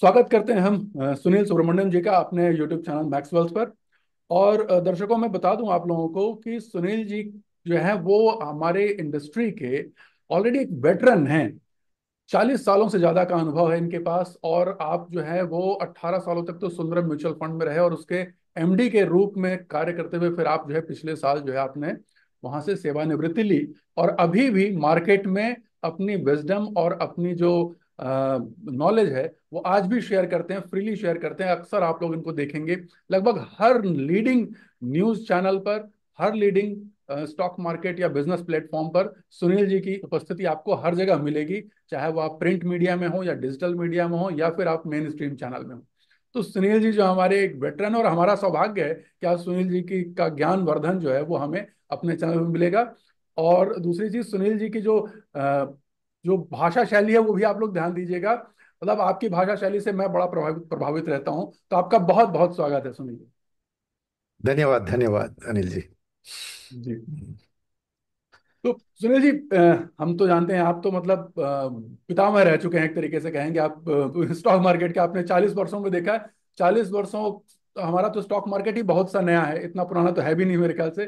स्वागत करते हैं हम सुनील सुब्रमण्यम जी का अपने यूट्यूब चैनल मैक्सवेल्स पर। और दर्शकों मैं बता दूं आप लोगों को कि सुनील जी जो है वो हमारे इंडस्ट्री के ऑलरेडी एक वेटरन हैं। 40 सालों से ज्यादा का अनुभव है इनके पास। और आप जो है वो 18 सालों तक तो सुंदरम म्यूचुअल फंड में रहे और उसके एमडी के रूप में कार्य करते हुए फिर आप जो है पिछले साल जो है आपने वहां से सेवानिवृत्ति ली। और अभी भी मार्केट में अपनी विजडम और अपनी जो नॉलेज है वो आज भी शेयर करते हैं, फ्रीली शेयर करते हैं। अक्सर आप लोग इनको देखेंगे लगभग हर लीडिंग न्यूज चैनल पर, हर लीडिंग स्टॉक मार्केट या बिजनेस प्लेटफॉर्म पर सुनील जी की उपस्थिति आपको हर जगह मिलेगी। चाहे वो आप प्रिंट मीडिया में हो या डिजिटल मीडिया में हो या फिर आप मेन स्ट्रीम चैनल में हो। तो सुनील जी जो हमारे एक वेटरन, और हमारा सौभाग्य है कि आज सुनील जी की का ज्ञान वर्धन जो है वो हमें अपने चैनल में मिलेगा। और दूसरी चीज, सुनील जी की जो भाषा शैली है वो भी आप लोग ध्यान दीजिएगा। मतलब आपकी भाषा शैली से मैं बड़ा प्रभावित प्रभावित रहता हूँ। तो आपका बहुत बहुत स्वागत है सुनील धन्यवाद धन्यवाद अनिल जी। जी। तो सुनील जी, हम तो जानते हैं आप तो मतलब पितामह रह चुके हैं, एक तरीके से कहेंगे आप स्टॉक मार्केट के। आपने 40 वर्षों में देखा है। 40 वर्षों, तो हमारा तो स्टॉक मार्केट ही बहुत सा नया है, इतना पुराना तो है भी नहीं मेरे ख्याल से।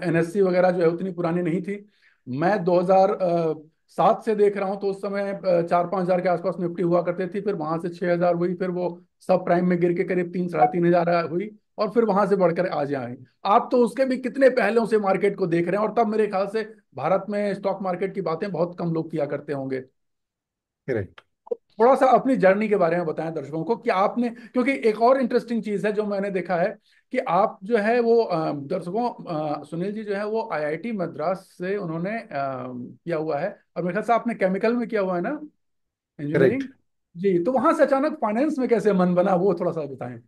एनएससी वगैरह जो है उतनी पुरानी नहीं थी। मैं 2007 से देख रहा हूँ, तो उस समय 4-5 हजार के आसपास निफ्टी हुआ करते थी, फिर वहां से 6 हजार हुई, फिर वो सब प्राइम में गिर के करीब 3-3.5 हजार हुई, और फिर वहां से बढ़कर आज यहाँ आई। आप तो उसके भी कितने पहलों से मार्केट को देख रहे हैं, और तब मेरे ख्याल से भारत में स्टॉक मार्केट की बातें बहुत कम लोग किया करते होंगे। करेक्ट। थोड़ा सा अपनी जर्नी के बारे में बताएं दर्शकों को कि आपने, क्योंकि एक और इंटरेस्टिंग चीज है जो मैंने देखा है कि आप जो है वो दर्शकों, सुनील जी जो है वो आईआईटी मद्रास से उन्होंने किया हुआ है, और मेरे ख्याल से आपने केमिकल में किया हुआ है ना, करेक्ट। इंजीनियरिंग। जी, तो वहां से अचानक फाइनेंस में कैसे मन बना, वो थोड़ा सा बताएं।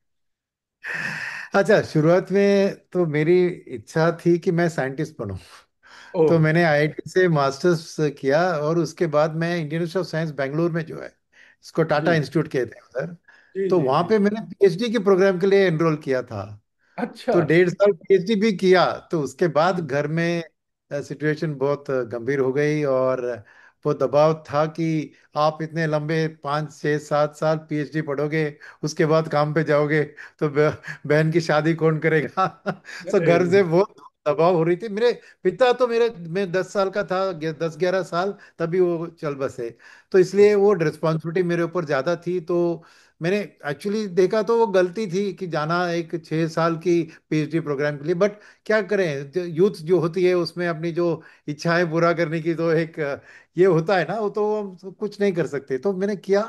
अच्छा, शुरुआत में तो मेरी इच्छा थी कि मैं साइंटिस्ट बनूं। ओ। तो मैंने आईआईटी से मास्टर्स किया और उसके बाद मैं Indian institute of science Bangalore में जो है, इसको टाटा जी इंस्टीट्यूट कहते हैं उधर। जी तो जी वहां जी। पे मैंने पीएचडी के प्रोग्राम के लिए एनरोल किया था। अच्छा। तो 1.5 साल पीएचडी भी किया। तो उसके बाद हम्म। घर में सिचुएशन बहुत गंभीर हो गई और वो दबाव था कि आप इतने लंबे 5 6 7 साल पीएचडी पढ़ोगे, उसके बाद काम पे जाओगे, तो बहन की शादी कौन करेगा। तो अरे। घर से बहुत दबाव हो रही थी। मेरे पिता तो मेरे मैं 10 साल का था, 10 11 साल, तभी वो चल बसे। तो इसलिए वो रिस्पॉन्सिबिलिटी मेरे ऊपर ज़्यादा थी। तो मैंने एक्चुअली देखा तो वो गलती थी कि जाना एक 6 साल की पीएचडी प्रोग्राम के लिए। बट क्या करें, यूथ जो होती है उसमें अपनी जो इच्छाएं पूरा करने की तो एक ये होता है ना, वो तो हम तो कुछ नहीं कर सकते। तो मैंने किया।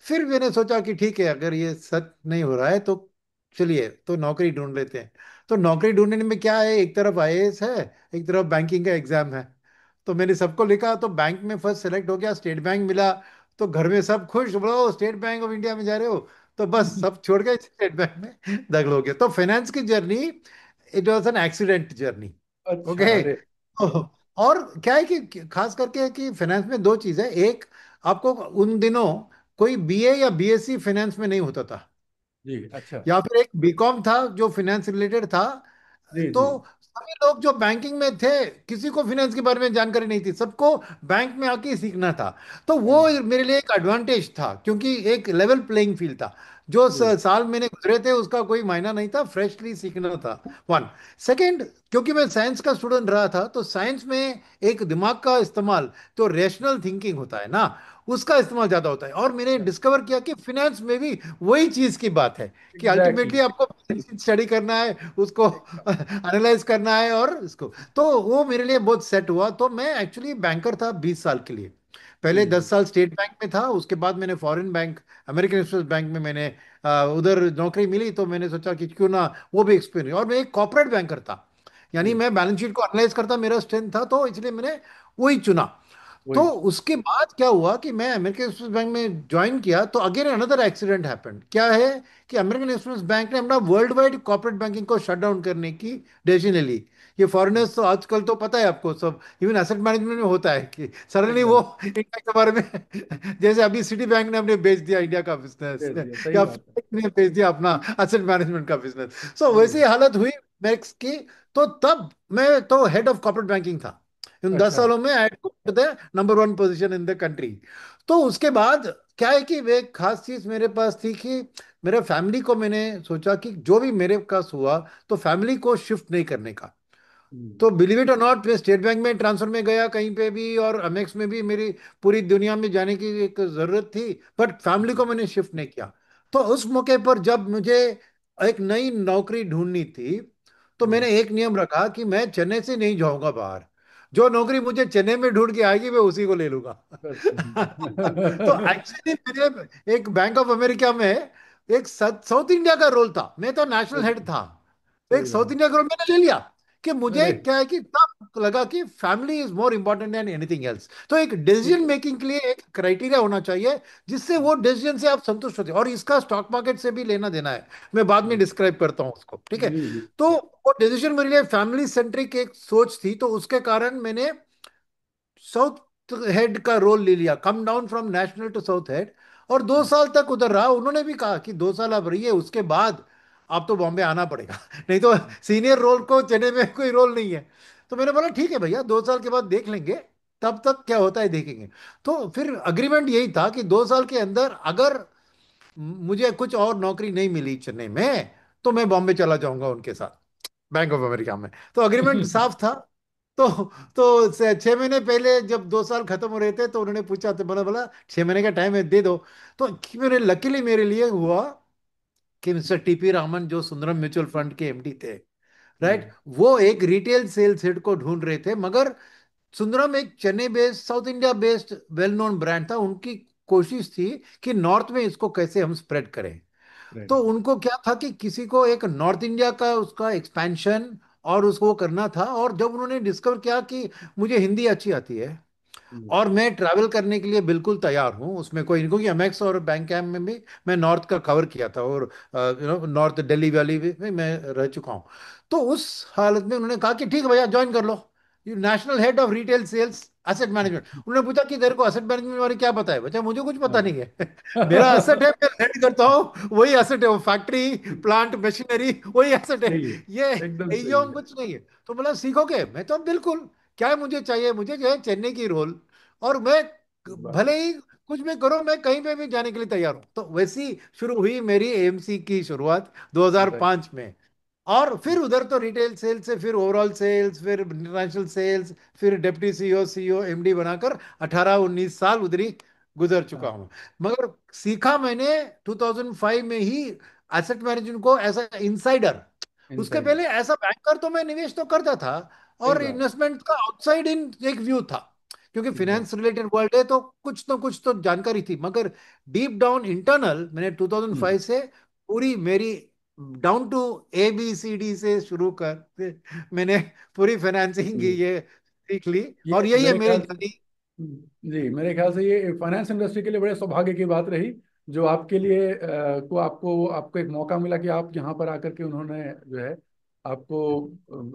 फिर मैंने सोचा कि ठीक है, अगर ये सच नहीं हो रहा है तो चलिए तो नौकरी ढूंढ लेते हैं। तो नौकरी ढूंढने में क्या है, एक तरफ आईएएस है, एक तरफ बैंकिंग का एग्जाम है। तो मैंने सबको लिखा तो बैंक में फर्स्ट सेलेक्ट हो गया, स्टेट बैंक मिला। तो घर में सब खुश, बोलो स्टेट बैंक ऑफ इंडिया में जा रहे हो। तो बस सब छोड़ के स्टेट बैंक में दाखिल हो गया। तो फाइनेंस की journey, it was an accident journey. अच्छा। ओके। अरे। और क्या है कि खास करके कि फाइनेंस में दो चीज है। एक, आपको उन दिनों कोई बीए या बीएससी फाइनेंस में नहीं होता था, जी। अच्छा। या फिर एक बीकॉम था जो फाइनेंस रिलेटेड था। जी तो जी। सभी लोग जो बैंकिंग में थे, किसी को फाइनेंस के बारे में जानकारी नहीं थी, सबको बैंक में आके ही सीखना था। तो वो हम्म। मेरे लिए एक एडवांटेज था, क्योंकि एक लेवल प्लेइंग फील्ड था। जो जी साल मैंने गुजरे थे उसका कोई मायना नहीं था, फ्रेशली सीखना था। वन। सेकंड, क्योंकि मैं साइंस का स्टूडेंट रहा था, तो साइंस में एक दिमाग का इस्तेमाल, जो रेशनल थिंकिंग होता है ना, उसका इस्तेमाल ज्यादा होता है। और मैंने डिस्कवर किया कि फिनेंस में भी वही चीज की बात है कि एग्जैक्टली। अल्टीमेटली आपको स्टडी करना है, उसको एनालाइज करना है, और इसको तो वो मेरे लिए बहुत सेट हुआ। तो मैं एक्चुअली बैंकर था 20 साल के लिए। पहले हम्म। 10 साल स्टेट बैंक में था, उसके बाद मैंने foreign bank, American express bank में मैंने उधर नौकरी मिली। तो मैंने सोचा कि क्यों ना वो भी एक्सपीरियंस। और मैं एक कॉर्पोरेट बैंकर था, यानी जी। मैं बैलेंस शीट को एनालाइज करता, मेरा स्ट्रेंथ था, तो इसलिए मैंने वही चुना। तो वही। उसके बाद क्या हुआ कि मैं अमेरिकन एक्सप्रेस बैंक में ज्वाइन किया, तो अगेन अनदर एक्सीडेंट हैपेंड। क्या है कि अमेरिकन एक्सप्रेस बैंक ने अपना वर्ल्ड वाइड कॉर्पोरेट बैंकिंग को शट डाउन करने की डिसीजन ले ली। ये फॉरेनर्स तो आजकल तो पता है आपको, सब इवन एसेट मैनेजमेंट में होता है कि सडनली वो एकदम। इंडिया के बारे में जैसे अभी सिटी बैंक ने अपने बेच दिया इंडिया का बिजनेस, दे दिया, सही या बात है। फिर ने बेच दिया अपना एसेट मैनेजमेंट का बिजनेस। सो वैसी जी। हालत हुई मैक्स की। तो तब मैं तो हेड ऑफ कॉर्पोरेट बैंकिंग था। इन दस अच्छा। सालों में I the number one position in the country. तो उसके बाद क्या है कि वे एक खास चीज मेरे पास थी कि मेरे फैमिली को, मैंने सोचा कि जो भी मेरे पास हुआ तो फैमिली को शिफ्ट नहीं करने का। हम्म, तो बिलीव इट और नॉट, मैं स्टेट बैंक में ट्रांसफर में गया कहीं पे भी, और अमेक्स में भी मेरी पूरी दुनिया में जाने की एक जरूरत थी, बट फैमिली हम्म, को मैंने शिफ्ट नहीं किया। तो उस मौके पर जब मुझे एक नई नौकरी ढूंढनी थी, तो हम्म, मैंने एक नियम रखा कि मैं चेन्नई से नहीं जाऊंगा बाहर। जो नौकरी मुझे चेन्नई में ढूंढ के आएगी मैं उसी को ले लूंगा। बस। तो एक्चुअली मेरे एक बैंक ऑफ अमेरिका में एक साउथ इंडिया का रोल था, मैं तो नेशनल हेड था। एक सही साउथ बात। इंडिया का रोल मैंने ले लिया, कि मुझे अरे क्या है कि तब लगा कि family is more important than anything else. तो एक ठीक डिसीजन है। मेकिंग के लिए एक क्राइटेरिया होना चाहिए जिससे वो डिसीजन से आप संतुष्ट होते हैं, और इसका स्टॉक मार्केट से भी लेना देना है। मैं बाद में डिस्क्राइब करता हूँ उसको, ठीक है। जी जी। तो वो डिसीजन मेरे लिए फैमिली सेंट्रिक एक सोच थी, तो उसके कारण मैंने साउथ हेड का रोल ले लिया, come down from national to south head. और 2 साल तक उधर रहा। उन्होंने भी कहा कि 2 साल आप रहिए, उसके बाद आप तो बॉम्बे आना पड़ेगा। नहीं तो सीनियर रोल को चेन्नई में कोई रोल नहीं है। तो मैंने बोला ठीक है भैया, 2 साल के बाद देख लेंगे, तब तक क्या होता है देखेंगे। तो फिर अग्रीमेंट यही था कि 2 साल के अंदर अगर मुझे कुछ और नौकरी नहीं मिली चेन्नई में, तो मैं बॉम्बे चला जाऊंगा उनके साथ, बैंक ऑफ अमेरिका में। तो अग्रीमेंट साफ था। तो 6 महीने पहले जब 2 साल खत्म हो रहे थे, तो उन्होंने पूछा, तो बोला बोला 6 महीने का टाइम है, दे दो। तो मेरे लकीली मेरे लिए हुआ कि मिस्टर टीपी रामन, जो सुंदरम म्यूचुअल फंड के एमडी थे, राइट, हम्म, वो एक रिटेल सेल्स हेड को ढूंढ रहे थे। मगर सुंदरम एक Chennai based, south India based well known brand था। उनकी कोशिश थी कि नॉर्थ में इसको कैसे हम स्प्रेड करें। राइट। तो उनको क्या था कि किसी को एक नॉर्थ इंडिया का उसका एक्सपेंशन और उसको करना था। और जब उन्होंने डिस्कवर किया कि मुझे हिंदी अच्छी आती है हम्म, और मैं ट्रैवल करने के लिए बिल्कुल तैयार हूँ, उसमें कोई नहीं, क्योंकि एमएक्स और बैंक कैम्प में भी मैं नॉर्थ का कवर किया था, और नॉर्थ दिल्ली वैली में मैं रह चुका हूँ। तो उस हालत में उन्होंने कहा कि ठीक है भैया, ज्वाइन कर लो, you national head of retail sales asset management. उन्होंने पूछा कि तेरे को एसेट मैनेजमेंट बारे क्या पता है? बच्चा, मुझे कुछ पता हाँ। नहीं है। मेरा एसेट है, मैं हेड करता हूँ, वही एसेट है, वो फैक्ट्री, प्लांट, मशीनरी, वही एसेट है। सही है। ये एकदम ये सही हम है। कुछ नहीं है। तो बोला सीखोगे? मैं तो बिल्कुल, क्या है मुझे चाहिए, मुझे जो है चेन्नई की रोल, और मैं बात भले ही कुछ भी करो, मैं कहीं पे भी जाने के लिए तैयार हूं। तो वैसी शुरू हुई मेरी एएमसी की शुरुआत राइट। 2005 में। और फिर उधर तो रिटेल सेल्स से फिर ओवरऑल सेल्स, फिर इंटरनेशनल सेल्स, फिर डिप्टी सीईओ, सीईओ, एमडी बनाकर 18-19 साल उधर ही गुजर चुका हाँ। हूं। मगर सीखा मैंने 2005 में ही एसेट मैनेजमेंट को एज अ इनसाइडर। उसके इनसाइड। पहले एज अ बैंकर तो मैं निवेश तो करता था, सही और बात। इन्वेस्टमेंट का आउटसाइड इन एक व्यू था, क्योंकि एग्जैक्ट। फाइनेंस रिलेटेड वर्ल्ड है, तो कुछ तो जानकारी थी। मगर डीप डाउन इंटरनल मैंने 2005 से पूरी मेरी डाउन टू ABCD से शुरू कर फिर मैंने पूरी फाइनेंसिंग की ये सीख ली। और ये यही है मेरे मेरी ख्याल से, जर्नी। जी मेरे ख्याल से ये फाइनेंस इंडस्ट्री के लिए बड़े सौभाग्य की बात रही, जो आपके लिए को आपको आपको एक मौका मिला कि आप यहाँ पर आकर के उन्होंने जो है आपको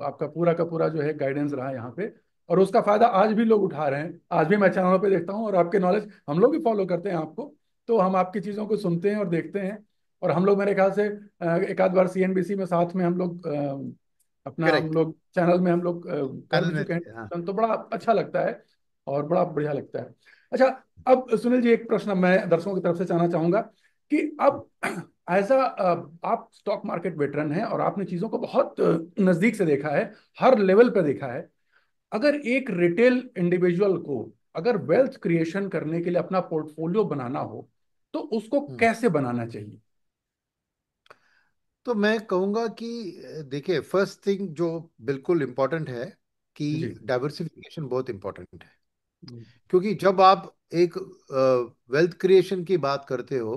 आपका पूरा का पूरा जो है गाइडेंस रहा यहाँ पे। और उसका फायदा आज भी लोग उठा रहे हैं। आज भी मैं चैनलों पे देखता हूँ और आपके नॉलेज हम लोग भी फॉलो करते हैं आपको। तो हम आपकी चीज़ों को सुनते हैं और देखते हैं। और हम लोग मेरे ख्याल से एक आध बार सीएनबीसी में साथ में हम लोग अपना हम करेक्ट। लोग चैनल में हम लोग कर पैनल भी में चुके थे, हाँ। हैं, तो बड़ा अच्छा लगता है और बड़ा बढ़िया लगता है। अच्छा, अब सुनील जी एक प्रश्न मैं दर्शकों की तरफ से चाहना चाहूंगा कि अब एज आप स्टॉक मार्केट वेटरन हैं और आपने चीजों को बहुत नजदीक से देखा है, हर लेवल पे देखा है। अगर एक रिटेल इंडिविजुअल को अगर वेल्थ क्रिएशन करने के लिए अपना पोर्टफोलियो बनाना हो तो उसको हम्म। कैसे बनाना चाहिए? तो मैं कहूँगा कि देखिए, फर्स्ट थिंग जो बिल्कुल इम्पोर्टेंट है कि जी। डाइवर्सिफिकेशन बहुत इम्पोर्टेंट है। हम्म, क्योंकि जब आप एक वेल्थ क्रिएशन की बात करते हो,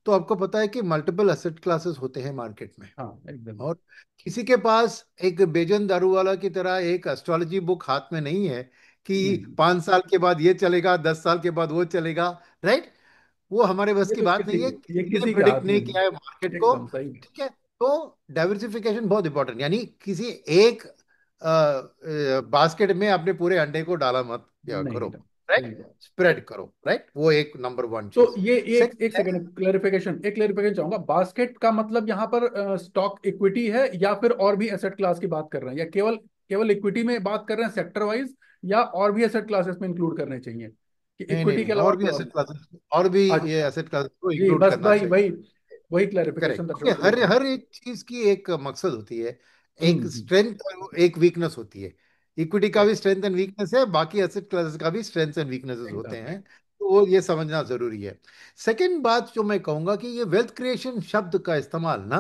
तो आपको पता है कि मल्टीपल एसेट क्लासेस होते हैं मार्केट में। हाँ एकदम। और किसी के पास एक बेजन दारूवाला की तरह एक एस्ट्रोलॉजी बुक हाथ में नहीं है कि नहीं, 5 साल के बाद ये चलेगा, 10 साल के बाद वो चलेगा, राइट। वो हमारे बस ये की तो बात किसी नहीं है, ये किसी ने किसी के प्रिडिक्ट हाथ में नहीं किया है मार्केट नहीं। को, एकदम सही। ठीक है। तो डाइवर्सिफिकेशन बहुत इंपॉर्टेंट, यानी किसी एक बास्केट में अपने पूरे अंडे को डाला मत क्या नहीं करो, एकदम सही राइट। बात। स्प्रेड करो, राइट, वो एक नंबर वन तो चीज। ये एक एक सेकंड है, सेकंड क्लेरिफिकेशन, एक क्लेरिफिकेशन चाहूंगा। बास्केट का मतलब यहाँ पर स्टॉक इक्विटी है या फिर और भी एसेट क्लास की बात कर रहे हैं, या केवल केवल इक्विटी में बात कर रहे हैं सेक्टर वाइज, या और भी एसेट क्लासेस में इंक्लूड करने चाहिए? कि नहीं नहीं इक्विटी के नहीं, अलावा और भी कोई एसेट और? क्लासेस, और भी ये अच्छा। एसेट क्लासेस को जी इंक्लूड बस करना भाई, चाहिए। वही वही करेक्ट, क्लैरिफिकेशन क्योंकि दर्शकों के लिए हर चाहिए। हर एक चीज की एक मकसद होती है, एक हम्म। स्ट्रेंथ और एक वीकनेस होती है। इक्विटी का भी करेक्ट। स्ट्रेंथ एंड वीकनेस है, बाकी एसेट क्लासेस का भी स्ट्रेंथ एंड वीकनेसेस होते एकदम। हैं। तो वो ये समझना जरूरी है। सेकंड बात जो मैं कहूंगा कि ये वेल्थ क्रिएशन शब्द का इस्तेमाल ना,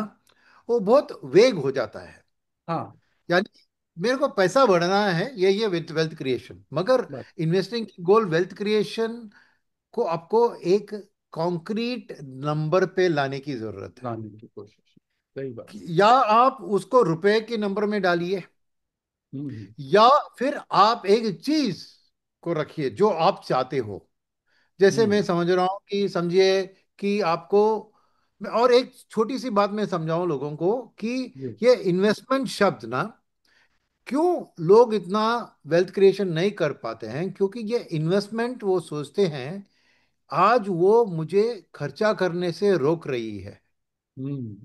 वो बहुत वेग हो जाता है। हाँ। यानी मेरे को पैसा बढ़ाना है, ये वेल्थ वेल्थ क्रिएशन, मगर बस इन्वेस्टिंग की गोल वेल्थ क्रिएशन को आपको एक कॉन्क्रीट नंबर पे लाने की जरूरत है। लाने की कोशिश। सही बात। या आप उसको रुपए के नंबर में डालिए, हम्म। या फिर आप एक चीज को रखिए जो आप चाहते हो। जैसे मैं हम्म। समझ रहा हूं कि समझिए कि आपको, और एक छोटी सी बात मैं समझाऊं लोगों को कि जी। ये इन्वेस्टमेंट शब्द ना, क्यों लोग इतना वेल्थ क्रिएशन नहीं कर पाते हैं, क्योंकि ये इन्वेस्टमेंट वो सोचते हैं आज वो मुझे खर्चा करने से रोक रही है। हम्म।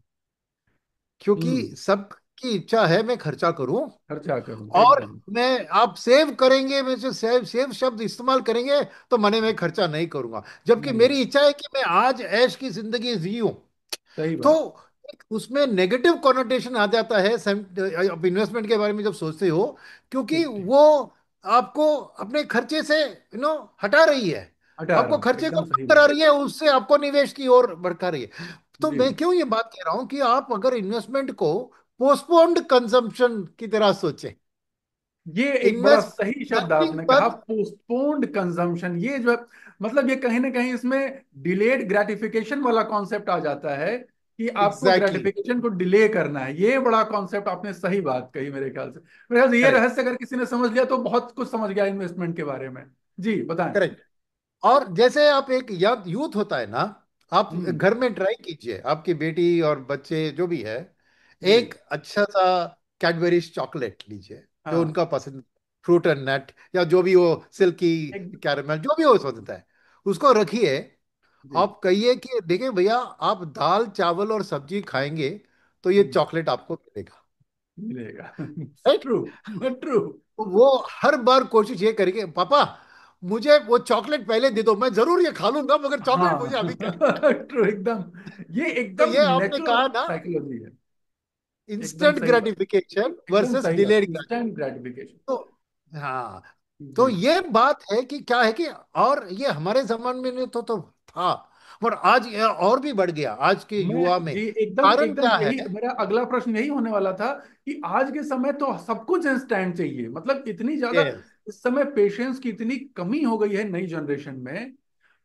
क्योंकि हम्म। सबकी इच्छा है मैं खर्चा करूं, खर्चा करूं और एकदम। मैं आप सेव करेंगे, मैं जो सेव सेव शब्द इस्तेमाल करेंगे तो मने में खर्चा नहीं करूंगा, जबकि नहीं। मेरी इच्छा है कि मैं आज ऐश की जिंदगी जीऊं। सही तो बात। एक उसमें नेगेटिव कॉनोटेशन आ जाता है आप इन्वेस्टमेंट के बारे में जब सोचते हो, क्योंकि ठीक ठीक। वो आपको अपने खर्चे से हटा रही है, हटा आपको रहा है, खर्चे को एकदम कम सही करा बात। रही है, उससे आपको निवेश की ओर भड़का रही है। तो जी। मैं क्यों ये बात कह रहा हूं कि आप अगर इन्वेस्टमेंट को पोस्टपोन्ड कंजम्पशन की तरह सोचें। ये एक बड़ा इन्वेस्ट सही शब्द अर्निंग आपने कहा, पर, पोस्टपोन्ड कंजम्पशन। ये जो है, मतलब ये कहीं ना कहीं इसमें डिलेड ग्रेटिफिकेशन वाला कॉन्सेप्ट आ जाता है कि आपको एग्जैक्टली, ग्रेटिफिकेशन को डिले करना है। ये बड़ा कॉन्सेप्ट, आपने सही बात कही मेरे ख्याल से। मेरे ख्याल से ये करेक्ट रहस्य अगर किसी ने समझ लिया तो बहुत कुछ समझ गया इन्वेस्टमेंट के बारे में। जी बताएं। करेक्ट। और जैसे आप एक यंग यूथ होता है ना, आप हम्म। घर में ट्राई कीजिए, आपकी बेटी और बच्चे जो भी है, जी। एक अच्छा सा कैडबरीज चॉकलेट लीजिए जो हाँ। उनका पसंद, फ्रूट एंड नट या जो भी वो सिल्की एक। कैरमल जो भी वो पसंद है, उसको रखिए। जी। आप कहिए कि देखिए भैया, आप दाल चावल और सब्जी खाएंगे तो ये हम्म। चॉकलेट आपको मिलेगा। मिलेगा। राइट। ट्रू। ट्रू। वो हर बार कोशिश ये करेंगे, पापा मुझे वो चॉकलेट पहले दे दो, मैं जरूर ये खा लूंगा मगर चॉकलेट मुझे हाँ। अभी चाहिए। ट्रू एकदम। ये तो एकदम ये आपने नेचुरल कहा ना, साइकोलॉजी है। एकदम इंस्टेंट सही बात। ग्रेटिफिकेशन एकदम वर्सेस सही बात, डिलेड। Instant gratification. तो हाँ, तो जी। ये बात है कि क्या है कि, और ये हमारे जमाने में तो था, पर आज ये और भी बढ़ गया आज के मैं युवा में। जी एकदम कारण एकदम क्या है? यही मेरा अगला प्रश्न यही होने वाला था कि आज के समय तो सब कुछ इंस्टेंट चाहिए। मतलब इतनी ज्यादा यस, इस समय पेशेंस की इतनी कमी हो गई है नई जनरेशन में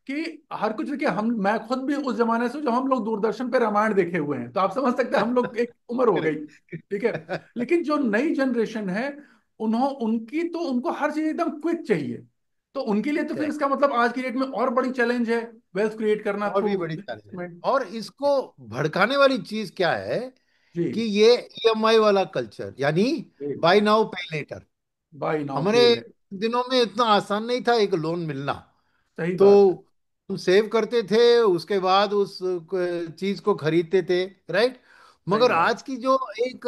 कि हर कुछ। देखिए हम, मैं खुद भी उस जमाने से हूं जब हम लोग दूरदर्शन पे रामायण देखे हुए हैं, तो आप समझ सकते हैं हम लोग एक उम्र हो गई। ठीक है। लेकिन जो नई जनरेशन है, उनकी तो उनको हर चीज एकदम क्विक चाहिए। तो उनके लिए तो फिर करेक्ट। इसका मतलब आज की डेट में और बड़ी चैलेंज है वेल्थ क्रिएट करना और थ्रू भी बड़ी चैलेंज है, इन्वेस्टमेंट। और इसको भड़काने वाली चीज क्या है कि जी। ये ईएमआई वाला कल्चर, यानी जी। बाय नाउ पे लेटर। बाय नाउ पे हमारे लेटर। दिनों में इतना आसान नहीं था एक लोन मिलना। सही तो बात है। हम सेव करते थे, उसके बाद उस चीज को खरीदते थे, राइट। सही मगर बात। आज की जो एक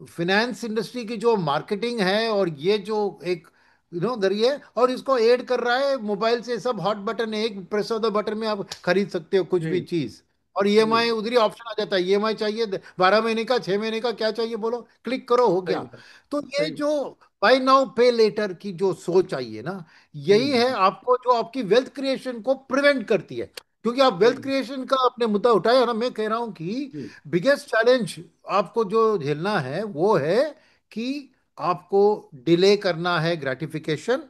फिनेंस इंडस्ट्री की जो मार्केटिंग है, और ये जो एक दरिए, और इसको ऐड कर रहा है मोबाइल से, सब हॉट बटन है, एक प्रेस ऑफ द बटन में आप खरीद सकते हो कुछ जी। भी चीज। और जी। ईएमआई उधर ही ऑप्शन आ जाता है, ईएमआई चाहिए 12 महीने का, 6 महीने का, क्या चाहिए बोलो, क्लिक करो हो सही गया। बात। तो ये सही बात। जो बाय नाउ पे लेटर की जो सोच आई है ना, यही है हम्म। आपको जो आपकी वेल्थ क्रिएशन को प्रिवेंट करती है। क्योंकि आप वेल्थ सही। क्रिएशन का आपने मुद्दा उठाया ना, मैं कह रहा हूं कि जी। बिगेस्ट चैलेंज आपको जो झेलना है वो है कि आपको डिले करना है ग्रेटिफिकेशन, हम्म।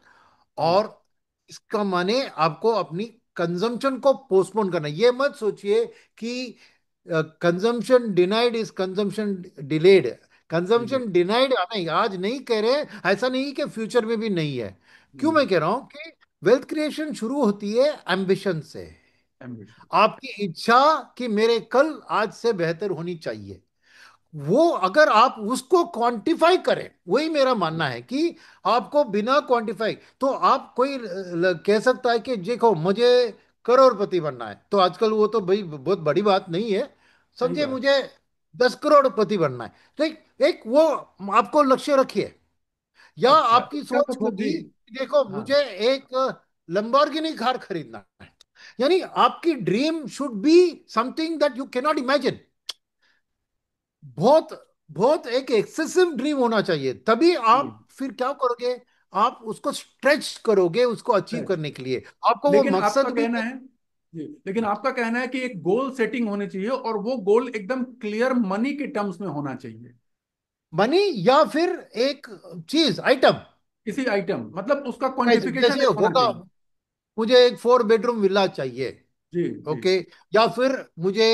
और इसका माने आपको अपनी कंजम्पशन को पोस्टपोन करना है। ये मत सोचिए कि consumption denied is consumption delayed. Delay. Consumption denied नहीं, आज नहीं कह रहे, ऐसा नहीं कि फ्यूचर में भी नहीं है। क्यों मैं हम्म। कह रहा हूं कि वेल्थ क्रिएशन शुरू होती है एम्बिशन से, एम्बिशन। आपकी इच्छा कि मेरे कल आज से बेहतर होनी चाहिए। वो अगर आप उसको क्वांटिफाई करें, वही मेरा मानना है कि आपको बिना क्वांटिफाई, तो आप कोई कह सकता है कि देखो मुझे करोड़पति बनना है, तो आजकल वो तो भाई बहुत बड़ी बात नहीं है। सही समझे, बात। मुझे 10 करोड़पति बनना है, तो एक वो आपको लक्ष्य रखिए। या अच्छा, आपकी इसका सोच मतलब जी। होगी कि देखो हाँ। मुझे एक लंबोर्गिनी कार खरीदना है। यानी आपकी dream should be something that you can not imagine. बहुत बहुत एक एक्सेसिव ड्रीम होना चाहिए, तभी जी। आप फिर क्या करोगे, आप उसको स्ट्रेच करोगे उसको अचीव Correct. करने के लिए। आपको वो लेकिन आपका मकसद भी कहना है। है, जी, लेकिन आपका कहना है कि एक गोल सेटिंग होनी चाहिए और वो गोल एकदम क्लियर मनी के टर्म्स में होना चाहिए। मनी, या फिर एक चीज आइटम, किसी आइटम मतलब उसका क्वांटिफिकेशन जैसे एक होना होगा, चाहिए। मुझे एक 4 बेडरूम विला चाहिए। जी जी। ओके। या फिर मुझे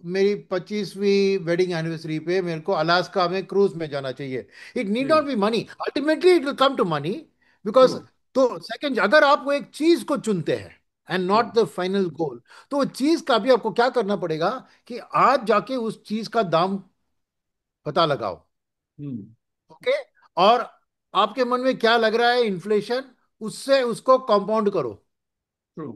मेरी 25वीं वेडिंग एनिवर्सरी पे मेरे को अलास्का में क्रूज में जाना चाहिए। इट नीड जी। Not be money, ultimately it will come to money, true. Because तो सेकंड, अगर आप वो एक चीज को चुनते हैं एंड जी। नॉट द फाइनल गोल, तो वो चीज का भी आपको क्या करना पड़ेगा कि आज जाके उस चीज का दाम पता लगाओ। हम्म। ओके। और आपके मन में क्या लग रहा है इन्फ्लेशन, उससे उसको कंपाउंड करो। ट्रू।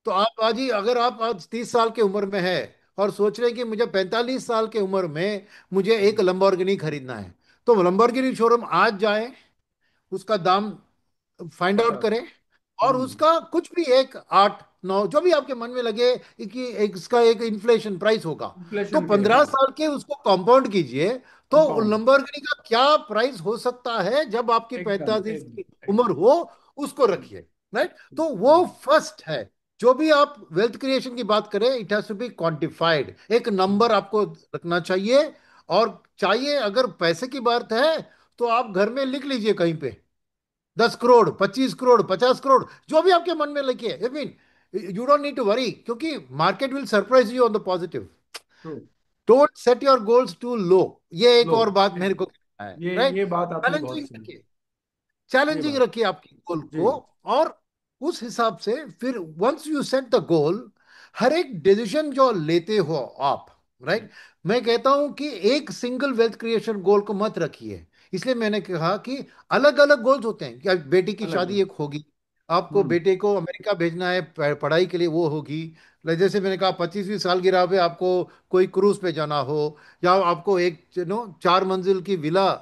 तो आप आज ही, अगर आप आज 30 साल की उम्र में है और सोच रहे हैं कि मुझे 45 साल की उम्र में मुझे एक लंबोर्गिनी खरीदना है, तो लंबोर्गिनी शोरूम आज जाए, उसका दाम फाइंड पता। आउट करें, और हम्म। उसका कुछ भी एक 8 9 जो भी आपके मन में लगे कि इसका एक इन्फ्लेशन प्राइस होगा, तो इन्फ्लेशन के, 15 साल के उसको कंपाउंड कीजिए। तो कंपाउंड। लंबोर्गिनी का क्या प्राइस हो सकता है जब आपकी एकदम 45 की एकदम उम्र एकदम। हो, उसको रखिए। राइट, तो वो फर्स्ट है। जो भी आप वेल्थ क्रिएशन की बात करें, it has to be quantified, एक नंबर आपको रखना चाहिए। और चाहिए, अगर पैसे की बात है, तो आप घर में लिख लीजिए कहीं पे, 10 करोड़, 25 करोड़, 50 करोड़, जो भी आपके मन में लगे। I mean, you don't need to worry, क्योंकि market will surprise you on the positive. True. Don't set your goals too low. ये एक लो। और बात मेरे को कहना है। राइट, ये बात आपने बहुत चैलेंजिंग सही की। रखिए, ये चैलेंजिंग बात। रखिए आपकी गोल जी। को। और उस हिसाब से फिर once you set the goal, हर एक डिसीजन जो लेते हो आप, राइट, मैं कहता हूं कि एक सिंगल वेल्थ क्रिएशन गोल को मत रखिए। इसलिए मैंने कहा कि अलग अलग गोल्स होते हैं। क्या बेटी की अलग शादी अलग। एक होगी, आपको हम्म। बेटे को अमेरिका भेजना है पढ़ाई के लिए, वो होगी। जैसे मैंने कहा, 25वीं सालगिरह पे आपको कोई क्रूज पे जाना हो, या आपको एक 4 मंजिल की विला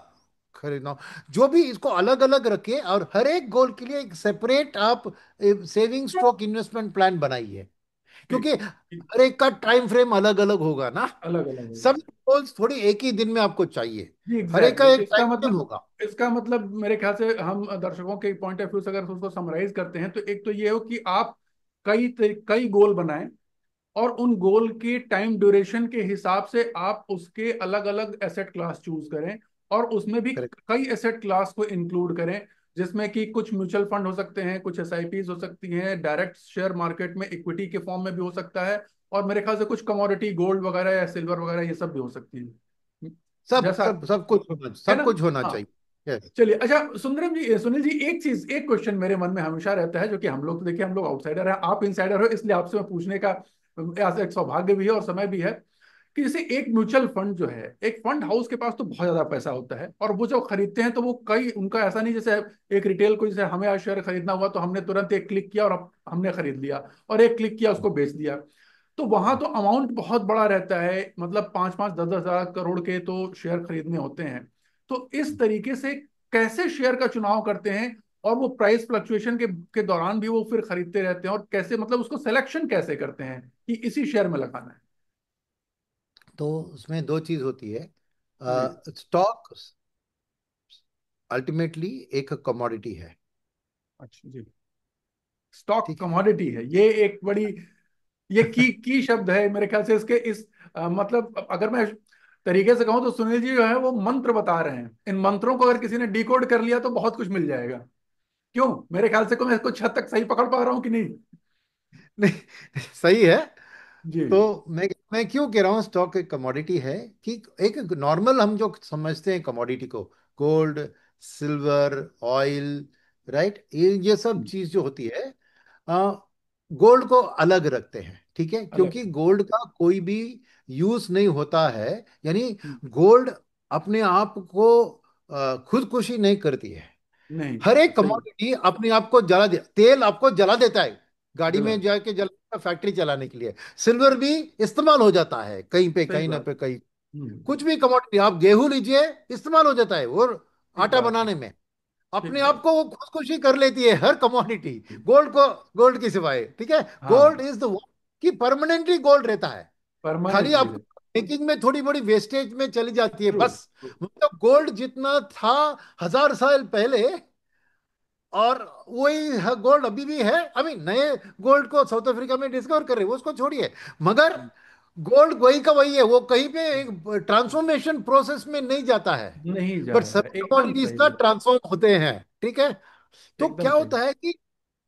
खरीदना हो, जो भी, इसको अलग अलग रखिए और हर एक गोल के लिए एक सेपरेट आप सेविंग स्ट्रोक इन्वेस्टमेंट प्लान बनाइए। ठीक क्योंकि ठीक। हर एक का टाइम फ्रेम अलग अलग होगा ना। अलग अलग सब होगा। गोल्स थोड़ी एक ही दिन में आपको चाहिए, जी हर एक का एग्जैक्टली एक इसका टाइम फ्रेम मतलब, होगा। इसका मतलब मेरे ख्याल से हम दर्शकों के पॉइंट ऑफ व्यू से अगर उसको समराइज करते हैं तो एक तो ये हो कि आप कई गोल बनाएं और उन गोल की टाइम ड्यूरेशन के हिसाब से आप उसके अलग अलग एसेट क्लास चूज करें और उसमें भी करेक्ट। कई एसेट क्लास को इंक्लूड करें, जिसमें कि कुछ म्यूचुअल फंड हो सकते हैं, कुछ एसआईपीज हो सकती हैं, डायरेक्ट शेयर मार्केट में इक्विटी के फॉर्म में भी हो सकता है, और मेरे ख्याल से कुछ कमोडिटी गोल्ड वगैरह या सिल्वर वगैरह ये सब भी हो सकती है, सब जैसा सब सब कुछ होना, है सब ना। कुछ होना हाँ। चाहिए। यस। चलिए, अच्छा सुंदरम जी, सुनील जी, एक चीज, एक क्वेश्चन मेरे मन में हमेशा रहता है, जो कि हम लोग तो देखिए हम लोग आउटसाइडर हैं, आप इनसाइडर हो, इसलिए आपसे मैं पूछने का ऐसा एक सौभाग्य भी है और समय भी है कि जैसे एक म्यूचुअल फंड जो है, एक फंड हाउस के पास तो बहुत ज्यादा पैसा होता है और वो जब खरीदते हैं तो वो कई, उनका ऐसा नहीं जैसे एक रिटेल को, जैसे हमें आज शेयर खरीदना हुआ तो हमने तुरंत एक क्लिक किया और हमने खरीद लिया, और एक क्लिक किया उसको बेच दिया। तो वहां तो अमाउंट बहुत बड़ा रहता है, मतलब 5 5 10 10 हजार करोड़ के तो शेयर खरीदने होते हैं। तो इस तरीके से कैसे शेयर का चुनाव करते हैं, और वो प्राइस फ्लक्चुएशन के दौरान भी वो फिर खरीदते रहते हैं, और कैसे मतलब उसको सिलेक्शन कैसे करते हैं कि इसी शेयर में लगाना है। तो उसमें दो चीज होती है। जी। स्टॉक अल्टीमेटली एक कमोडिटी है। अच्छा जी। स्टॉक ठीक है। कमोडिटी है, ये एक बड़ी, ये की शब्द है मेरे ख्याल से इसके इस मतलब अगर मैं तरीके से कहूं तो सुनील जी जो है वो मंत्र बता रहे हैं, इन मंत्रों को अगर किसी ने डिकोड कर लिया तो बहुत कुछ मिल जाएगा। क्यों, मेरे ख्याल से को मैं कुछ हद तक सही पकड़ पा रहा हूं कि नहीं। नहीं, सही है। जी। तो मैं क्यों कह रहा हूँ स्टॉक एक कमोडिटी है, कि एक नॉर्मल हम जो समझते हैं कमोडिटी को, गोल्ड, सिल्वर, ऑयल, राइट, ये सब चीज जो होती है, गोल्ड को अलग रखते हैं, ठीक है, अलग। क्योंकि गोल्ड का कोई भी यूज नहीं होता है। यानी हम्म। गोल्ड अपने आप को खुदकुशी नहीं करती है। नहीं हर करती, एक सही। कमोडिटी अपने आप को जला दे, तेल आपको जला देता है, गाड़ी जला। में जाके जला, फैक्ट्री चलाने के लिए। सिल्वर भी इस्तेमाल हो जाता है कहीं पे, सही कहीं ना बात। पे कहीं। हम्म। कुछ भी कमोडिटी, आप गेहूं लीजिए, इस्तेमाल हो जाता है वो ठीक आटा बात है। बनाने में। अपने ठीक आप बात। को वो खुदकुशी कर लेती है हर कमोडिटी, गोल्ड को, गोल्ड की सिवाय, ठीक है। गोल्ड हाँ, इज द कि परमानेंटली गोल्ड रहता है, खाली परमानेंटली। आप मेकिंग में थोड़ी बड़ी वेस्टेज में चली जाती है ट्रू। बस। मतलब गोल्ड जितना था 1000 साल पहले, और वही गोल्ड अभी भी है। अभी नए गोल्ड को साउथ अफ्रीका में डिस्कवर कर रहे हैं, वो उसको छोड़िए, मगर गोल्ड वही का वही है, वो कहीं पे एक ट्रांसफॉर्मेशन प्रोसेस में नहीं जाता है। नहीं जा बट रहा है, सभी एकदम कमोडिटीज सही का बात। ट्रांसफॉर्म होते हैं, ठीक है। तो एकदम क्या सही। होता है कि,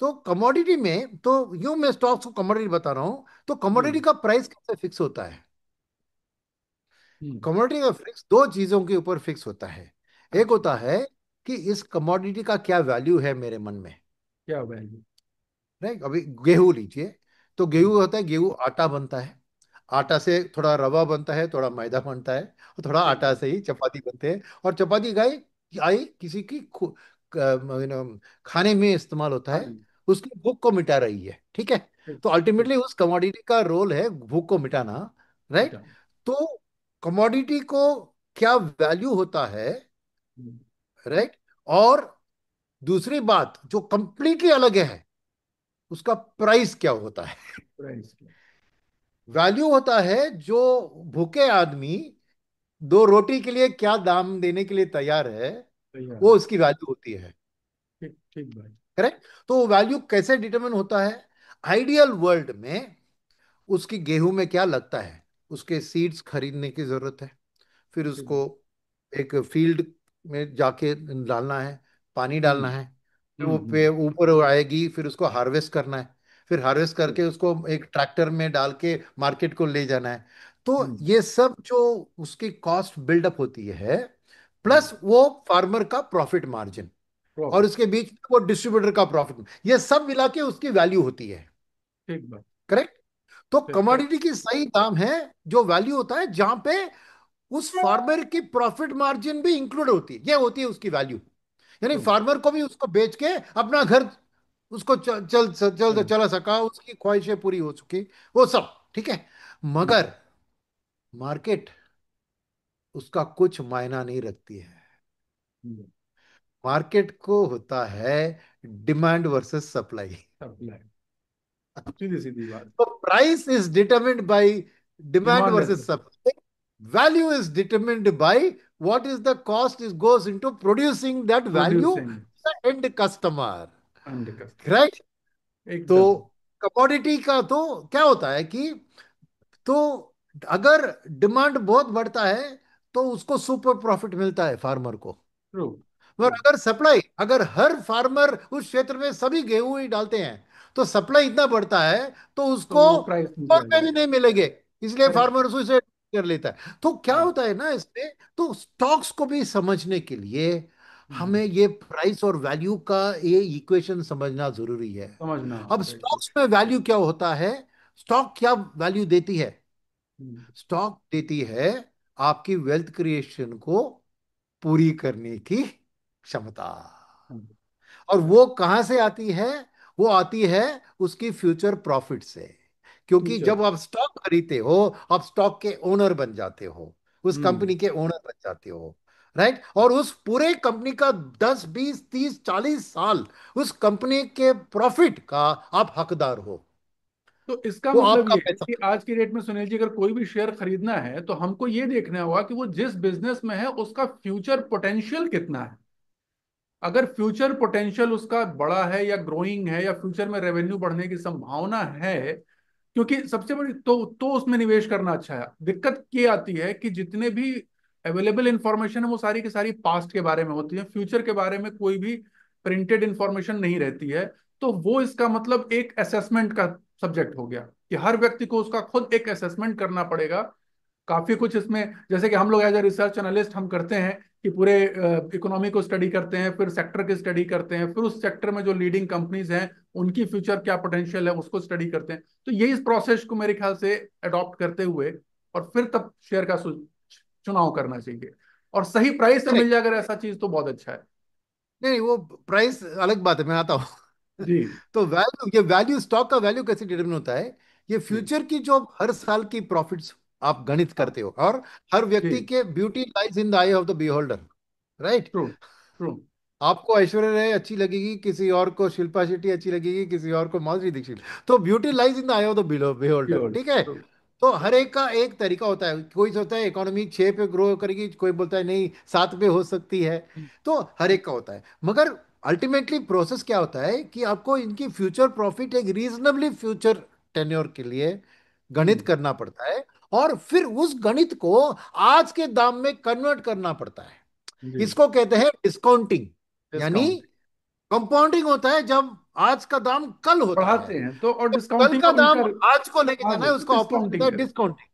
तो कमोडिटी में तो यूं मैं स्टॉक्स को कमोडिटी बता रहा हूं, तो कमोडिटी हम्म। का प्राइस कैसे फिक्स होता है? हम्म। कमोडिटी का फिक्स दो चीजों के ऊपर फिक्स होता है। एक अच्छा। होता है कि इस कमोडिटी का क्या वैल्यू है मेरे मन में, क्या वैल्यू? राइट। अभी गेहूं लीजिए, तो हम्म। गेहूं होता है, गेहूं आटा बनता है, आटा से थोड़ा रवा बनता है, थोड़ा मैदा बनता है, और थोड़ा ठीक आटा बात। से ही चपाती बनते हैं। और चपाती गाई आई किसी की खाने में इस्तेमाल होता हाँ है, जी। उसकी भूख को मिटा रही है, ठीक है। ठीक। तो ठीक। अल्टीमेटली उस कमोडिटी का रोल है भूख को मिटाना, राइट। बेटा। तो कमोडिटी को क्या वैल्यू होता है, हम्म। राइट। और दूसरी बात जो कंप्लीटली अलग है, उसका प्राइस क्या होता है। प्राइस क्या? वैल्यू होता है जो भूखे आदमी दो रोटी के लिए क्या दाम देने के लिए तैयार है, तैयार वो है। उसकी वैल्यू होती है, ठीक ठीक भाई। करेक्ट। तो वैल्यू कैसे डिटरमिन होता है? आइडियल वर्ल्ड में उसकी गेहूं में क्या लगता है, उसके सीड्स खरीदने की जरूरत है, फिर ठीक उसको भाई। एक फील्ड में जाके डालना है, पानी डालना हम्म। है, फिर वो पे हम्म। ऊपर आएगी, फिर उसको हार्वेस्ट करना है, फिर हार्वेस्ट ठीक। करके उसको एक ट्रैक्टर में डाल के मार्केट को ले जाना है। तो हम्म। ये सब जो उसकी कॉस्ट बिल्डअप होती है, हम्म। प्लस वो फार्मर का प्रॉफिट मार्जिन, और प्रॉफिट। उसके बीच में वो डिस्ट्रीब्यूटर का प्रॉफिट, ये सब मिला के उसकी वैल्यू होती है, ठीक बात। करेक्ट। तो ठीक करेक्ट। कमोडिटी की सही दाम है जो वैल्यू होता है जहां पे उस फार्मर की प्रॉफिट मार्जिन भी इंक्लूड होती है, ये होती है उसकी वैल्यू। यानी ट्रू। फार्मर को भी उसको बेच के अपना घर उसको चलो। चला सका, उसकी ख्वाहिशें पूरी हो चुकी, वो सब ठीक है। हम्म। मगर मार्केट उसका कुछ मायना नहीं रखती है। हम्म। मार्केट को होता है डिमांड वर्सेस सप्लाई। सप्लाई। सीधी सीधी बात। तो price is determined bye demand demand and versus supply. Supply, value is determined bye what is the cost is goes into producing that value producing. to the end customer, and customer. right। तो एकदम। Commodity का तो क्या होता है कि, तो अगर डिमांड बहुत बढ़ता है तो उसको सुपर प्रॉफिट मिलता है फार्मर को। ट्रू। और ट्रू। अगर सप्लाई, अगर हर फार्मर उस क्षेत्र में सभी गेहूं ही डालते हैं, तो सप्लाई इतना बढ़ता है तो तो उसको वो प्राइस नीचे और आ में भी जाएगा। नहीं मिलेंगे, इसलिए करेक्ट। फार्मर सुसाइड कर लेता है। तो क्या हाँ। होता है ना इसमें, तो स्टॉक्स को भी समझने के लिए हम्म। हमें ये प्राइस और वैल्यू का ये इक्वेशन समझना जरूरी है। समझना। अब राइट। स्टॉक्स में वैल्यू क्या होता है, स्टॉक क्या वैल्यू देती है? हम्म। स्टॉक देती है आपकी वेल्थ क्रिएशन को पूरी करने की क्षमता। और वो करेक्ट। कहां से आती है? वो आती है उसकी फ्यूचर प्रॉफिट से। क्योंकि फ्यूचर। जब आप स्टॉक खरीदते हो, आप स्टॉक के ओनर बन जाते हो, उस हम्म। कंपनी के ओनर बन जाते हो, राइट। और उस पूरे कंपनी का 10 20 30 40 साल उस कंपनी के प्रॉफिट का आप हकदार हो, तो इसका वो मतलब आपका ये है पैसा। कि आज की डेट में सुनील जी, अगर कोई भी शेयर खरीदना है तो हमको ये देखना होगा कि वो जिस बिजनेस में है उसका फ्यूचर पोटेंशियल कितना है। अगर फ्यूचर पोटेंशियल उसका बड़ा है या ग्रोइंग है या फ्यूचर में रेवेन्यू बढ़ने की संभावना है, क्योंकि सबसे बड़ी तो उसमें निवेश करना अच्छा है। दिक्कत ये आती है कि जितने भी अवेलेबल इंफॉर्मेशन है वो सारी की सारी पास्ट के बारे में होती है, फ्यूचर के बारे में कोई भी प्रिंटेड इंफॉर्मेशन नहीं रहती है। तो वो इसका मतलब एक असेसमेंट का सब्जेक्ट हो गया कि हर व्यक्ति को उसका खुद एक असेसमेंट करना पड़ेगा। काफी कुछ इसमें, जैसे कि हम लोग एज ए रिसर्च एनालिस्ट हम करते हैं कि पूरे इकोनॉमी को स्टडी करते हैं, फिर सेक्टर की स्टडी करते हैं, फिर उस सेक्टर में जो लीडिंग कंपनीज हैं उनकी फ्यूचर क्या पोटेंशियल है उसको स्टडी करते हैं। तो यही इस प्रोसेस को मेरे ख्याल से अडॉप्ट करते हुए और फिर तब शेयर का चुनाव करना चाहिए। और सही प्राइस में मिल जाए अगर ऐसा चीज तो बहुत अच्छा है। नहीं, वो प्राइस अलग बात है, मैं आता हूँ। जी। तो वैल्यू, ये वैल्यू, स्टॉक का वैल्यू कैसे डिटरमिन होता है? ये जी। फ्यूचर की जो हर साल की प्रॉफिट्स आप गणित हाँ। करते हो, और हर जी। व्यक्ति के beauty lies in the I of the beholder, right. True. True. आपको ऐश्वर्या राय अच्छी लगेगी, किसी और को शिल्पा शेट्टी अच्छी लगेगी, किसी और को माधुरी दीक्षित। तो beauty lies in the I of the beholder, Sure, ठीक है। true. तो हर एक का एक तरीका होता है, कोई सोचता है इकोनॉमी 6 पे ग्रो करेगी, कोई बोलता है नहीं 7 पे हो सकती है। तो हर एक का होता है, मगर अल्टीमेटली प्रोसेस क्या होता है कि आपको इनकी फ्यूचर प्रॉफिट एक रीजनेबली फ्यूचर टेन्योर के लिए गणित हम्म, करना पड़ता है, और फिर उस गणित को आज के दाम में कन्वर्ट करना पड़ता है। जी। इसको कहते हैं डिस्काउंटिंग। यानी डिस्काउंट कंपाउंडिंग होता है जब आज का दाम कल होता है, बढ़ाते हैं तो, और तो कल डिस्काउंटिंग का ऑफ दाम इंटर आज को लेके जाना आगे है, तो उसका ऑपोजिट होता डिस्काउंटिंग है करें। डिस्काउंटिंग।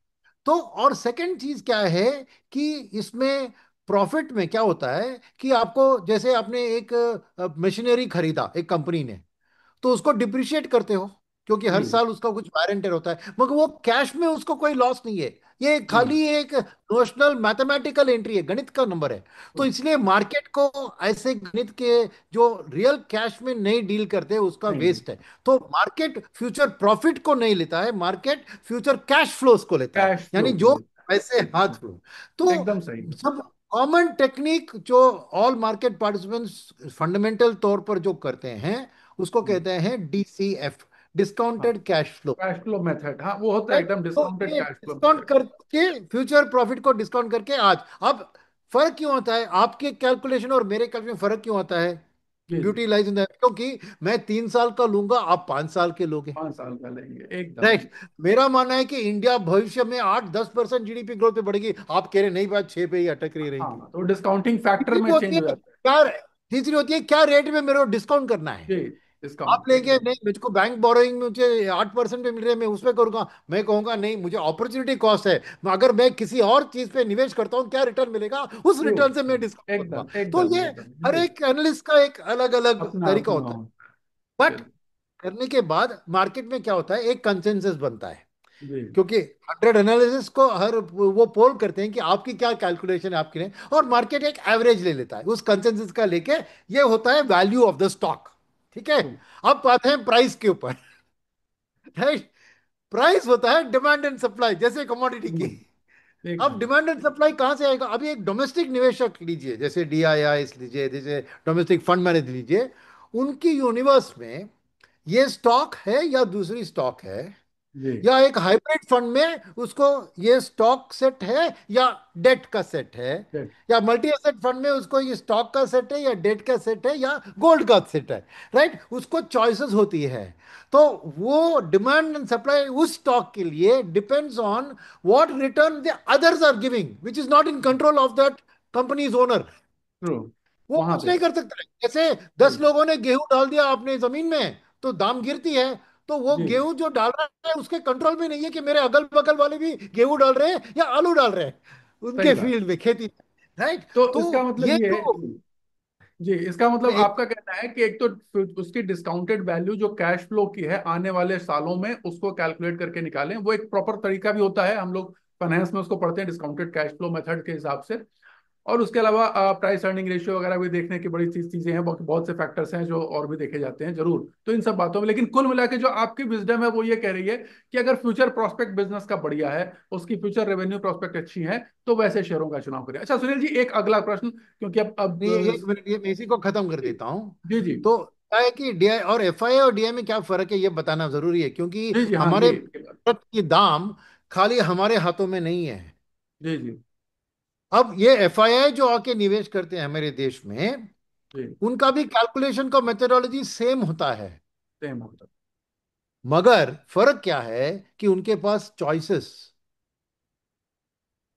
तो और सेकंड चीज क्या है कि इसमें प्रॉफिट में क्या होता है कि आपको, जैसे आपने एक मशीनरी खरीदा एक कंपनी ने, तो उसको डिप्रिशिएट करते हो, क्योंकि हर जी साल उसका कुछ वायर एंड टेयर होता है, मगर वो कैश में उसको कोई लॉस नहीं है। ये जी। खाली एक नोशनल मैथमेटिकल एंट्री है, गणित का नंबर है। तो तो इसलिए मार्केट को ऐसे गणित के जो रियल कैश में नहीं डील करते उसका नहीं नहीं, वेस्ट है। तो मार्केट फ्यूचर प्रॉफिट को नहीं लेता है, मार्केट फ्यूचर कैश फ्लोस को लेता है, कैश फ्लो यानी को जो ले। पैसे हाथ फ्लो। तो एकदम सही। सब कॉमन टेक्निक जो ऑल मार्केट पार्टिसिपेंट्स फंडामेंटल तौर पर जो करते हैं, उसको हम्म, कहते हैं डीसीएफ, हाँ, discounted cash flow. Cash flow method, हाँ वो होता है राइट। एकदम तो डिस्काउंटेड ये कैश फ्लो डिस्काउंट मेथड। करके फ्यूचर प्रॉफिट को डिस्काउंट करके आज, अब फर्क क्यों होता है आपके कैलकुलेशन और मेरे कैलकुलेशन में, फर्क क्यों होता है? जी जी। ब्यूटी लाइज इन द, क्योंकि मैं 3 साल का लूंगा, आप 5 साल के लोगे। 5 साल का लेंगे एकदम। राइट। मेरा मानना है कि इंडिया भविष्य में 8-10% जीडीपी ग्रोथ पे बढ़ेगी, आप कह रहे नहीं, बात 6 पे ही अटक रही रहेगी। हाँ तो डिस्काउंटिंग फैक्टर तीसरी में होती चेंज है हो जाता है। क्या, तीसरी होती है क्या रेट में मेरे को डिस्काउंट करना है। जी, आप डिस्काउंट लेंगे एकदम। नहीं, मुझको बैंक बोरोइंग में मुझे 8% पे मिल रहे हैं, मैं उसमें करूंगा। मैं कहूंगा नहीं, मुझे अपॉर्चुनिटी कॉस्ट है, अगर मैं किसी और चीज पे निवेश करता हूँ क्या रिटर्न मिलेगा, उस ट्रू, रिटर्न से मैं डिस्काउंट करूंगा। एकदम तो एकदम ये एकदम हर जी। एक एनालिस्ट का एक अलग अलग अपना तरीका अपना होता है। होता है। बट करने के बाद मार्केट में क्या होता है, एक कंसेंसस बनता है। जी क्योंकि 100 एनालिसिस को हर वो पोल करते हैं कि आपकी क्या कैलकुलेशन है आपकी नहीं, और मार्केट एक एवरेज ले लेता है उस कंसेंसस का लेके। ये होता है वैल्यू ऑफ द स्टॉक, ठीक है। ट्रू। अब आते हैं प्राइस के ऊपर। राइट। प्राइस होता है डिमांड एंड सप्लाई, जैसे कमोडिटी की। अब एकदम। डिमांड एंड सप्लाई कहां से आएगा? अभी एक डोमेस्टिक निवेशक लीजिए, जैसे डीआईआई लीजिए, जैसे डोमेस्टिक फंड मैनेज लीजिए, उनकी यूनिवर्स में ये स्टॉक है या दूसरी स्टॉक है, जी या एक हाइब्रिड फंड में उसको ये स्टॉक सेट है या डेट का सेट है, great। या मल्टी एसेट फंड में उसको ये स्टॉक का सेट है या डेट का सेट है या गोल्ड का सेट है। राइट, उसको चॉइसेस होती है। तो वो डिमांड एंड सप्लाई उस स्टॉक के लिए depends on what return the others are giving, which is not in control of that company's owner. True. वो वहां कुछ पे नहीं कर सकता है। जैसे 10 जी लोगों ने गेहूं डाल दिया अपने जमीन में, तो दाम गिरती है। तो वो जी गेहूं जो डाल रहा है उसके कंट्रोल में नहीं है कि मेरे अगल बगल वाले भी गेहूं डाल रहे हैं या आलू डाल रहे हैं सही उनके बात। फील्ड में, खेती में। राइट। तो इसका तो मतलब ये ये है जो जी, इसका मतलब एक, आपका कहना है कि एक तो उसकी डिस्काउंटेड वैल्यू जो कैश फ्लो की है आने वाले सालों में उसको कैलकुलेट करके निकालें, वो एक प्रॉपर तरीका भी होता है, हम लोग फाइनेंस में उसको पढ़ते हैं डिस्काउंटेड कैश फ्लो मेथड के हिसाब से। और उसके अलावा प्राइस अर्निंग रेशियो वगैरह भी देखने की बड़ी चीजें हैं, बहुत बहुत से फैक्टर्स हैं जो और भी देखे जाते हैं जरूर, तो इन सब बातों में लेकिन कुल मिला के जो आपकी विजडम है वो ये कह रही है कि अगर फ्यूचर प्रोस्पेक्ट बिजनेस का बढ़िया है, उसकी फ्यूचर रेवेन्यू प्रोस्पेक्ट अच्छी है, तो वैसे शेयरों का चुनाव करें। अच्छा सुनील जी, एक अगला प्रश्न, क्योंकि अब नहीं, एक मिनट, ये मैं इसी को खत्म कर जी देता हूं। जी जी तो क्या है कि डीआई और एफआई और डीआई में क्या फर्क है ये बताना जरूरी है, क्योंकि जी जी, हाँ हमारे ये इसके बाद भारत की दाम खाली हमारे हाथों में नहीं है। जी जी अब ये एफआईआई जो आके निवेश करते हैं हमारे देश में, जी। उनका भी कैलकुलेशन का मेथोडोलॉजी सेम होता है, सेम होता मगर फर्क क्या है कि उनके पास चॉइसेस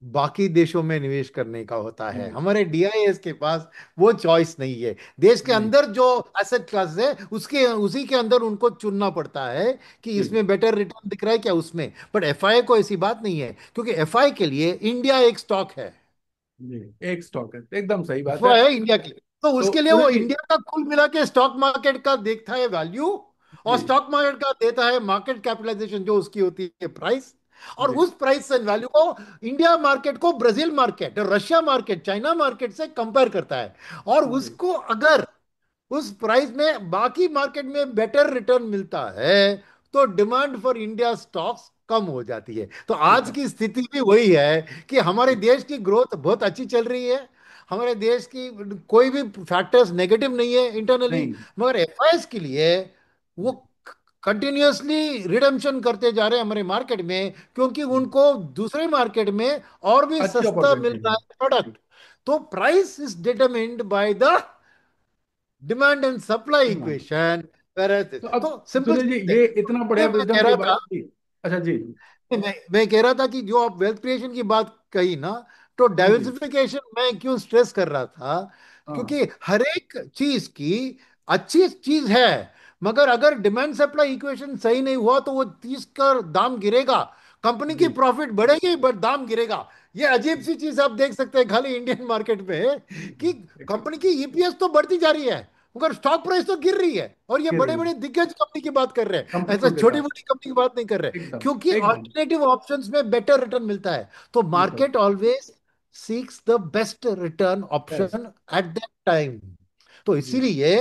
बाकी देशों में निवेश करने का होता है, नहीं हमारे डीआईएस के पास वो चॉइस नहीं है। देश के नहीं अंदर जो एसेट क्लास है उसके उसी के अंदर उनको चुनना पड़ता है कि जी इसमें बेटर रिटर्न दिख रहा है क्या उसमें। बट एफआई को ऐसी बात नहीं है, क्योंकि एफआई के लिए इंडिया एक स्टॉक है। जी, एक स्टॉक है, एकदम सही बात वो है। है इंडिया के लिए, तो तो उसके लिए वो सुनील जी इंडिया का कुल मिला के स्टॉक मार्केट का देखता है वैल्यू, और जी स्टॉक मार्केट का देता है मार्केट कैपिटलाइजेशन जो उसकी होती है प्राइस। और जी उस प्राइस एंड वैल्यू को इंडिया मार्केट को Brazil market, Russia market, China market से कंपेयर करता है। और जी उसको अगर उस प्राइस में बाकी मार्केट में बेटर रिटर्न मिलता है, तो डिमांड फॉर इंडिया स्टॉक्स कम हो जाती है। तो आज एकदम की स्थिति भी वही है कि हमारे देश की ग्रोथ बहुत अच्छी चल रही है, हमारे देश की कोई भी फैक्टर्स नेगेटिव नहीं है इंटरनली, नहीं। मगर एफआईएस के लिए वो कंटिन्यूअसली रिडम्पशन करते जा रहे हैं हमारे मार्केट में, क्योंकि उनको दूसरे मार्केट में और भी अच्छी सस्ता मिल अपॉर्चुनिटी रहा है। है प्रोडक्ट। तो price is determined by the demand and supply demand. Equation. तो अब तो सिंपल सुनील जी, ये इतना बढ़िया मैं कह विजडम की रहा बात था, की। अच्छा जी। मैं कह रहा था कि जो आप वेल्थ क्रिएशन की बात कही ना, तो हाँ जी। डाइवर्सिफिकेशन मैं क्यों स्ट्रेस कर रहा था, हाँ क्योंकि हर एक चीज की अच्छी चीज है, मगर अगर डिमांड सप्लाई इक्वेशन सही नहीं हुआ तो वो चीज का दाम गिरेगा, कंपनी की जी। प्रॉफिट बढ़ेगी बट दाम गिरेगा। ये अजीब सी चीज आप देख सकते हैं खाली इंडियन मार्केट में, कि कंपनी की ईपीएस तो बढ़ती जा रही है मगर स्टॉक प्राइस तो गिर रही है, और ये गिर बड़े रही है। बड़े दिग्गज कंपनी की बात कर रहे हैं, ऐसा कंपनियों के छोटी साथ। मोटी कंपनी की बात नहीं कर रहे, एकदम। क्योंकि एकदम। ऑल्टरनेटिव ऑप्शंस में बेटर रिटर्न मिलता है। तो मिलता है। Market always seeks the best return best. Option at that time. तो जी। इसीलिए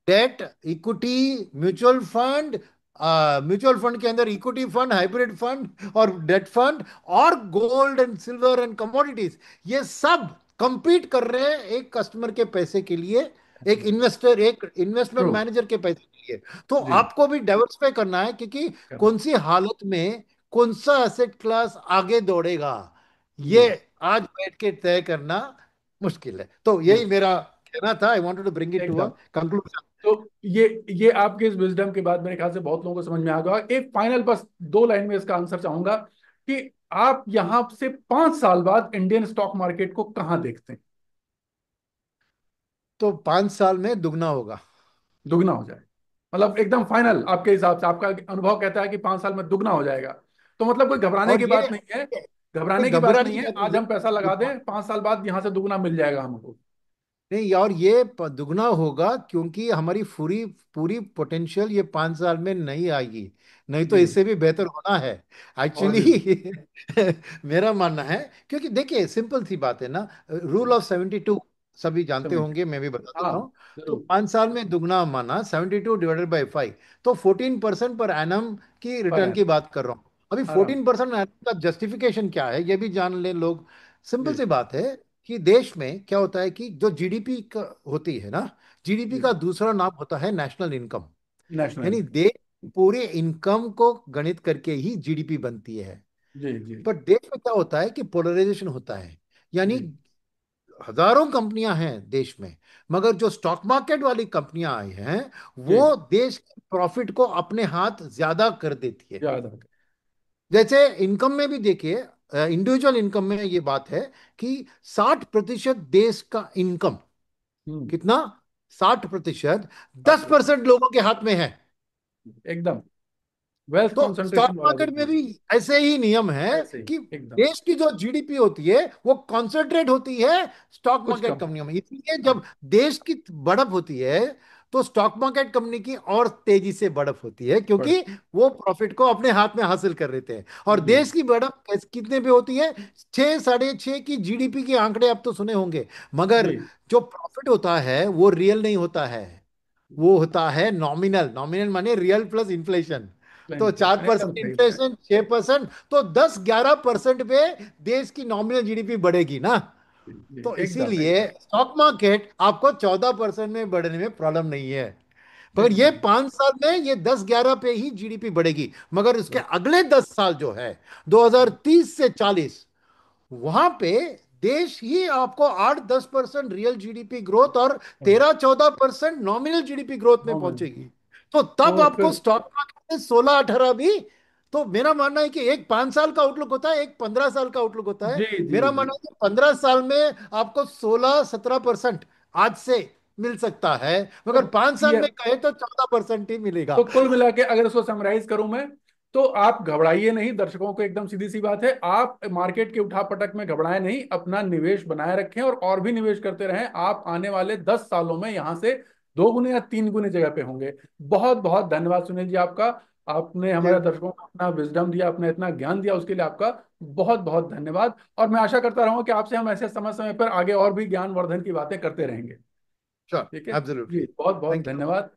debt, equity, mutual fund, mutual fund के अंदर इक्विटी फंड, हाइब्रिड फंड और डेट फंड, और gold and silver and commodities, ये सब कंपीट कर रहे हैं एक कस्टमर के पैसे के लिए, एक ट्रू। इन्वेस्टमेंट मैनेजर के पैसे के लिए। तो जी। आपको भी डाइवर्सिफाई करना है, क्योंकि करना। कौन सी हालत में कौन सा एसेट क्लास आगे दौड़ेगा, जी। ये आज बैठ के तय करना मुश्किल है। तो यही मुश्किल। मेरा कहना था, I wanted to bring it to a एकदम। कंक्लूजन। तो ये आपके इस विजडम के बाद मेरे ख्याल से बहुत लोगों को समझ में आ गया। एक फाइनल बस 2 लाइन में इसका आंसर चाहूंगा कि आप यहां से 5 साल बाद इंडियन स्टॉक मार्केट को कहां देखते हैं? तो 5 साल में दुगना होगा। दुगना हो जाए? मतलब एकदम फाइनल आपके हिसाब से आपका अनुभव कहता है कि 5 साल में दुगना हो जाएगा? तो मतलब कोई घबराने और की ये बात नहीं है। कोई घबराने की बात घबराने नहीं की है, बात नहीं आज हम पैसा लगा है। दें, 5 साल बाद यहां से दुगना मिल जाएगा हमको। नहीं, और ये दुगना होगा क्योंकि हमारी पूरी पूरी पोटेंशियल ये 5 साल में नहीं आएगी, नहीं तो जी। इससे भी बेहतर होना है और एक्चुअली। भी बेहतर। मेरा मानना है, क्योंकि देखिए सिंपल सी बात है ना, रूल ऑफ 72 सभी जानते समेट। होंगे, मैं भी बता हाँ। देता हूँ। तो जरूर। 5 साल में दुगना माना 72 डिवाइडेड बाई 5, तो 14% पर एनम की पर रिटर्न है। की बात कर रहा हूँ। अभी आराम। 14% का जस्टिफिकेशन क्या है ये भी जान ले लोग। सिंपल जी। सी बात है कि देश में क्या होता है कि जो जीडीपी का होती है ना, जीडीपी जी। का दूसरा नाम होता है नेशनल इनकम। नेशनल यानी इनकम। देश पूरे इनकम को गणित करके ही जीडीपी बनती है। जी। जी। पर देश में क्या होता है कि पोलराइजेशन होता है, यानी जी। हजारों कंपनियां हैं देश में, मगर जो स्टॉक मार्केट वाली कंपनियां आई हैं जी। वो देश के प्रॉफिट को अपने हाथ ज्यादा कर देती है। याद आ गया। जैसे इनकम में भी देखिए, इंडिविजुअल इनकम में ये बात है कि 60% देश का इनकम, हम्म। कितना, 60%, दस 60%। परसेंट लोगों के हाथ में है। एकदम। वेल्थ तो स्टॉक कंसंट्रेशन वाला मार्केट में बिजनेस। भी ऐसे ही नियम है ऐसे ही। कि एकदम। देश की जो जीडीपी होती है वो कॉन्सेंट्रेट होती है स्टॉक कुछ मार्केट कम। कंपनियों में, इसलिए हाँ। जब देश की बढ़त होती है तो स्टॉक मार्केट कंपनी की और तेजी से बढ़त होती है, क्योंकि बढ़ती। वो प्रॉफिट को अपने हाथ में हासिल कर लेते हैं। और जी। देश की बढ़त कितने पे होती है, 6 साढ़े 6 की जीडीपी के आंकड़े आप तो सुने होंगे, मगर जी। जो प्रॉफिट होता है वो रियल नहीं होता है, वो होता है नॉमिनल। नॉमिनल माने रियल प्लस इन्फ्लेशन। तो चार इन्फ्लेशन एकदम परसेंट सही। इन्फ्लेशन, 6%, तो 10-11% पे देश की नॉमिनल जीडीपी बढ़ेगी ना। जी। जी। तो एकदम इसीलिए एकदम। स्टॉक मार्केट आपको 14% में बढ़ने में प्रॉब्लम नहीं है, मगर ये एकदम। 5 साल में ये 10-11 पे ही जीडीपी बढ़ेगी। मगर उसके बस। अगले 10 साल जो है, 2030 से 40, वहां पे देश ही आपको 8-10% रियल जीडीपी ग्रोथ और 13-14% नॉमिनल जीडीपी ग्रोथ में नॉर्मल। पहुंचेगी। तो तब तो आपको फिर। स्टॉक मार्केट में 16-18 भी, तो मेरा मानना है कि एक 5 साल का आउटलुक होता है, एक 15 साल का आउटलुक होता है। जी। जी। मेरा जी। मानना है कि 15 साल में आपको 16-17% आज से मिल सकता है, तो मगर 5 साल ये में कहे तो 14% ही मिलेगा। तो कुल मिला के अगर इसको समराइज करूं मैं, तो आप घबराइए नहीं। दर्शकों को एकदम सीधी सी बात है, आप मार्केट के उठापटक में घबराए नहीं, अपना निवेश बनाए रखें और भी निवेश करते रहें। आप आने वाले 10 सालों में यहां से 2 गुने या 3 गुने जगह पे होंगे। बहुत बहुत धन्यवाद सुनील जी आपका। आपने हमारे दर्शकों को अपना विजडम दिया, अपना इतना ज्ञान दिया, उसके लिए आपका बहुत बहुत धन्यवाद। और मैं आशा करता रहूंगा कि आपसे हम ऐसे समय समय पर आगे और भी ज्ञानवर्धन की बातें करते रहेंगे। श्योर, ठीक है। जी। एब्सोल्युटली। बहुत बहुत थैंक यू। धन्यवाद।